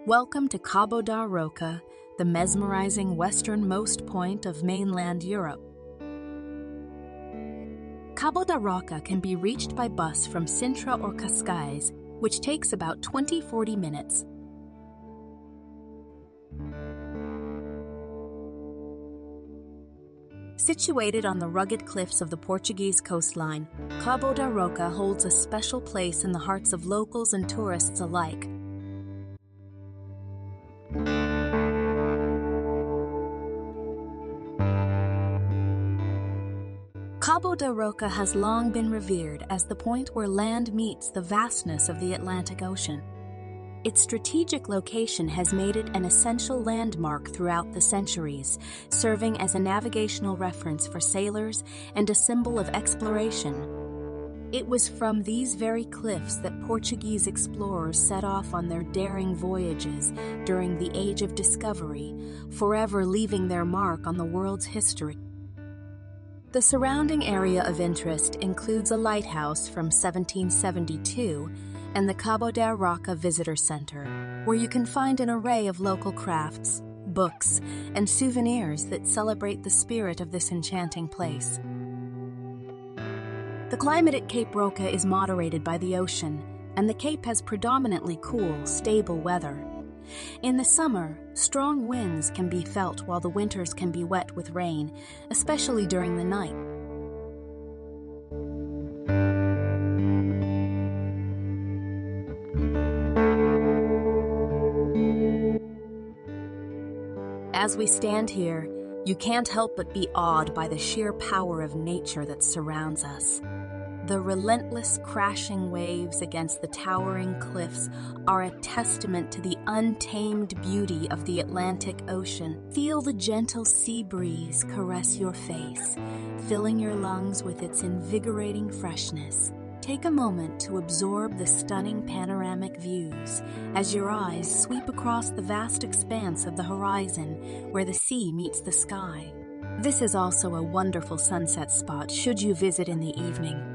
Welcome to Cabo Da Roca, the mesmerizing westernmost point of mainland Europe. Cabo Da Roca can be reached by bus from Sintra or Cascais, which takes about 20-40 minutes. Situated on the rugged cliffs of the Portuguese coastline, Cabo Da Roca holds a special place in the hearts of locals and tourists alike. Cabo Da Roca has long been revered as the point where land meets the vastness of the Atlantic Ocean. Its strategic location has made it an essential landmark throughout the centuries, serving as a navigational reference for sailors and a symbol of exploration. It was from these very cliffs that Portuguese explorers set off on their daring voyages during the Age of Discovery, forever leaving their mark on the world's history. The surrounding area of interest includes a lighthouse from 1772 and the Cabo Da Roca Visitor Center, where you can find an array of local crafts, books, and souvenirs that celebrate the spirit of this enchanting place. The climate at Cape Roca is moderated by the ocean, and the Cape has predominantly cool, stable weather. In the summer, strong winds can be felt while the winters can be wet with rain, especially during the night. As we stand here, you can't help but be awed by the sheer power of nature that surrounds us. The relentless crashing waves against the towering cliffs are a testament to the untamed beauty of the Atlantic Ocean. Feel the gentle sea breeze caress your face, filling your lungs with its invigorating freshness. Take a moment to absorb the stunning panoramic views as your eyes sweep across the vast expanse of the horizon where the sea meets the sky. This is also a wonderful sunset spot should you visit in the evening,